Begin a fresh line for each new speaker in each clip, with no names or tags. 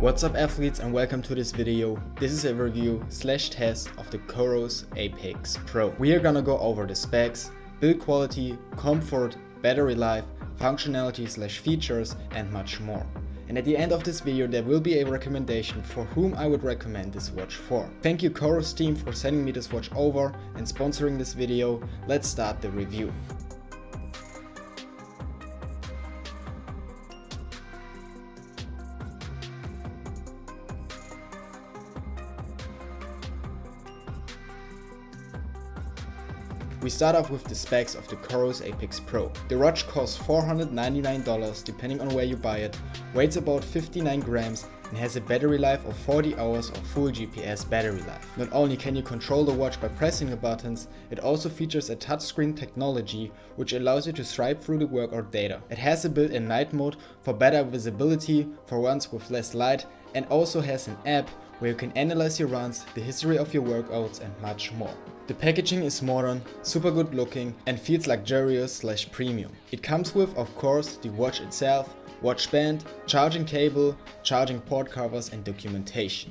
What's up athletes, and welcome to this video. This is a review/test of the Coros Apex Pro. We are gonna go over the specs, build quality, comfort, battery life, functionality/features and much more. And at the end of this video there will be a recommendation for whom I would recommend this watch for. Thank you Coros team for sending me this watch over and sponsoring this video. Let's start the review. We start off with the specs of the Coros Apex Pro. The watch costs $499 depending on where you buy it, weighs about 59 grams and has a battery life of 40 hours of full GPS battery life. Not only can you control the watch by pressing the buttons, it also features a touchscreen technology which allows you to swipe through the workout data. It has a built-in night mode for better visibility for runs with less light, and also has an app where you can analyze your runs, the history of your workouts and much more. The packaging is modern, super good looking and feels luxurious/premium. It comes with, of course, the watch itself, watch band, charging cable, charging port covers and documentation.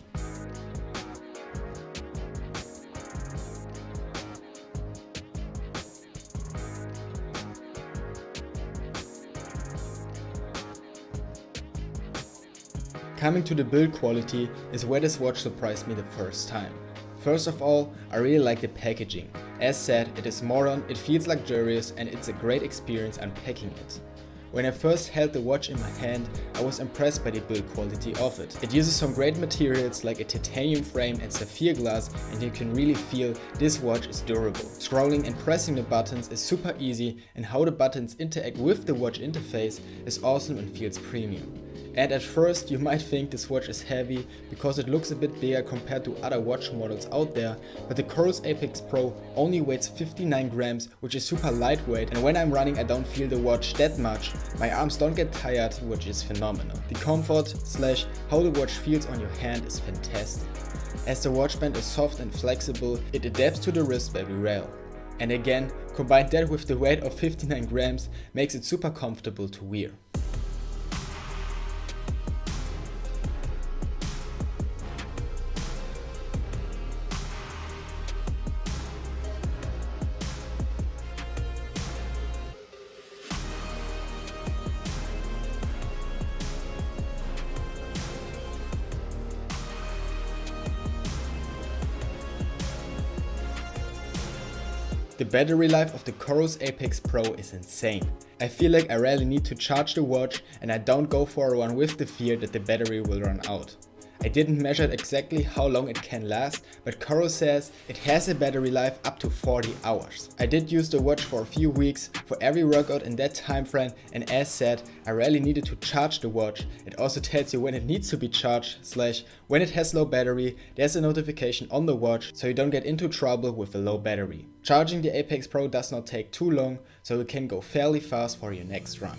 Coming to the build quality is where this watch surprised me the first time. First of all, I really like the packaging. As said, it is modern, it feels luxurious and it's a great experience unpacking it. When I first held the watch in my hand, I was impressed by the build quality of it. It uses some great materials like a titanium frame and sapphire glass, and you can really feel this watch is durable. Scrolling and pressing the buttons is super easy, and how the buttons interact with the watch interface is awesome and feels premium. And at first you might think this watch is heavy because it looks a bit bigger compared to other watch models out there, but the Coros Apex Pro only weighs 59 grams, which is super lightweight, and when I'm running I don't feel the watch that much. My arms don't get tired, which is phenomenal. The comfort/how the watch feels on your hand is fantastic. As the watch band is soft and flexible, it adapts to the wrist very well. And again, combine that with the weight of 59 grams makes it super comfortable to wear. The battery life of the Coros Apex Pro is insane. I feel like I rarely need to charge the watch and I don't go for a run with the fear that the battery will run out. I didn't measure exactly how long it can last, but Coros says it has a battery life up to 40 hours. I did use the watch for a few weeks for every workout in that time frame, and as said, I rarely needed to charge the watch. It also tells you when it needs to be charged/when it has low battery. There's a notification on the watch so you don't get into trouble with a low battery. Charging the Apex Pro does not take too long, so you can go fairly fast for your next run.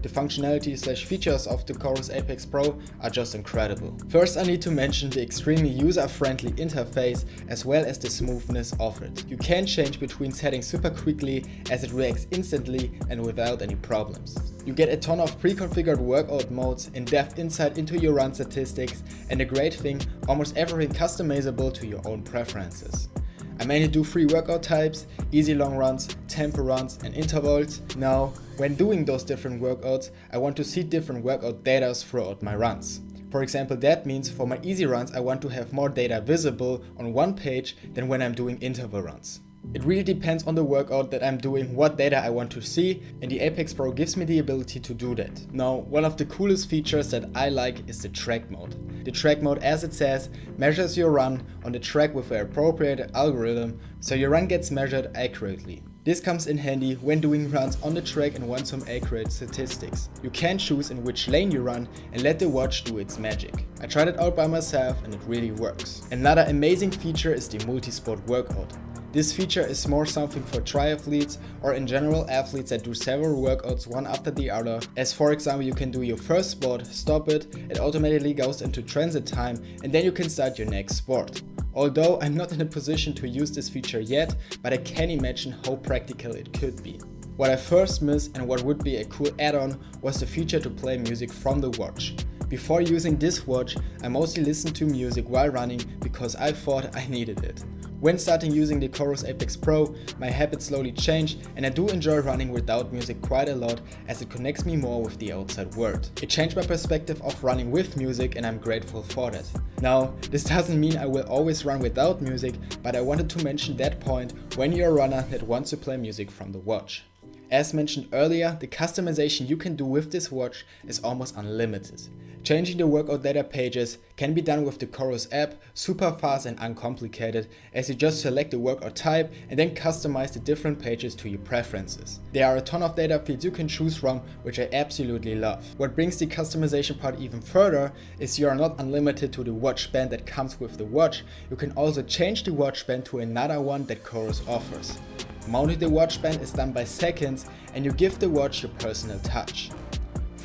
The functionality/features of the Coros Apex Pro are just incredible. First I need to mention the extremely user-friendly interface as well as the smoothness of it. You can change between settings super quickly as it reacts instantly and without any problems. You get a ton of pre-configured workout modes, in-depth insight into your run statistics, and a great thing, almost everything customizable to your own preferences. I mainly do 3 workout types: easy long runs, tempo runs and intervals. Now, when doing those different workouts, I want to see different workout data throughout my runs. For example, that means for my easy runs I want to have more data visible on one page than when I'm doing interval runs. It really depends on the workout that I'm doing what data I want to see, and the Apex Pro gives me the ability to do that. Now, one of the coolest features that I like is the track mode. The track mode, as it says, measures your run on the track with the appropriate algorithm, so your run gets measured accurately. This comes in handy when doing runs on the track and want some accurate statistics. You can choose in which lane you run and let the watch do its magic. I tried it out by myself and it really works. Another amazing feature is the multi-sport workout. This feature is more something for triathletes or in general athletes that do several workouts one after the other, as for example you can do your first sport, stop it, it automatically goes into transit time and then you can start your next sport. Although I'm not in a position to use this feature yet, but I can imagine how practical it could be. What I first missed and what would be a cool add-on was the feature to play music from the watch. Before using this watch, I mostly listened to music while running because I thought I needed it. When starting using the Chorus Apex Pro, my habits slowly changed and I do enjoy running without music quite a lot as it connects me more with the outside world. It changed my perspective of running with music and I'm grateful for that. Now, this doesn't mean I will always run without music, but I wanted to mention that point when you're a runner that wants to play music from the watch. As mentioned earlier, the customization you can do with this watch is almost unlimited. Changing the workout data pages can be done with the Chorus app, super fast and uncomplicated, as you just select the workout type and then customize the different pages to your preferences. There are a ton of data fields you can choose from, which I absolutely love. What brings the customization part even further is you are not unlimited to the watch band that comes with the watch, you can also change the watch band to another one that Chorus offers. Mounting the watch band is done by seconds and you give the watch your personal touch.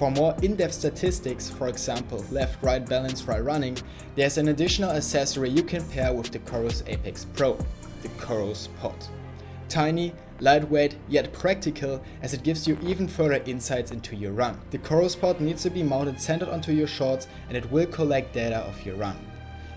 For more in-depth statistics, for example left-right balance while running, there's an additional accessory you can pair with the Chorus Apex Pro, the Chorus Pod. Tiny, lightweight, yet practical as it gives you even further insights into your run. The Chorus Pod needs to be mounted centered onto your shorts and it will collect data of your run.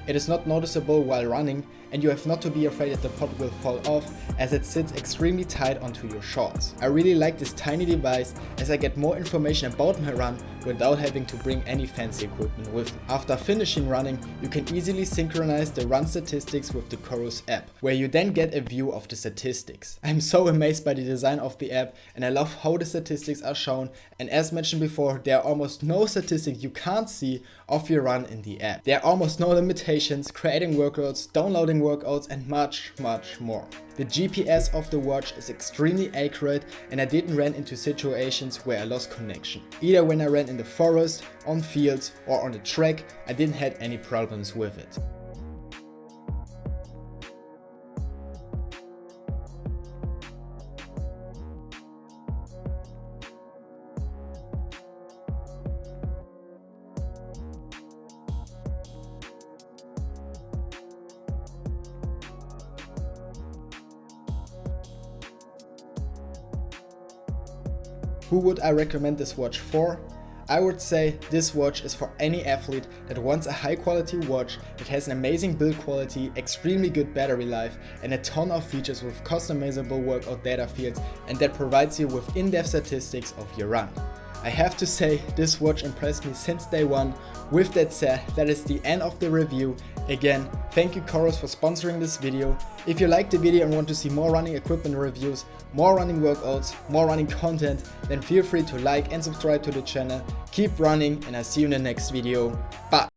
It is not noticeable while running and you have not to be afraid that the pod will fall off as it sits extremely tight onto your shorts. I really like this tiny device as I get more information about my run without having to bring any fancy equipment with me. After finishing running, you can easily synchronize the run statistics with the Chorus app, where you then get a view of the statistics. I'm so amazed by the design of the app and I love how the statistics are shown, and as mentioned before, there are almost no statistics you can't see of your run in the app. There are almost no limitations, creating workouts, downloading workouts and much more. The GPS of the watch is extremely accurate and I didn't run into situations where I lost connection. Either when I ran in the forest, on fields or on the track, I didn't have any problems with it. Who would I recommend this watch for? I would say this watch is for any athlete that wants a high quality watch that has an amazing build quality, extremely good battery life and a ton of features with customizable workout data fields and that provides you with in-depth statistics of your run. I have to say, this watch impressed me since day one. With that said, that is the end of the review. Again, thank you Chorus for sponsoring this video. If you liked the video and want to see more running equipment reviews, more running workouts, more running content, then feel free to like and subscribe to the channel. Keep running and I'll see you in the next video. Bye!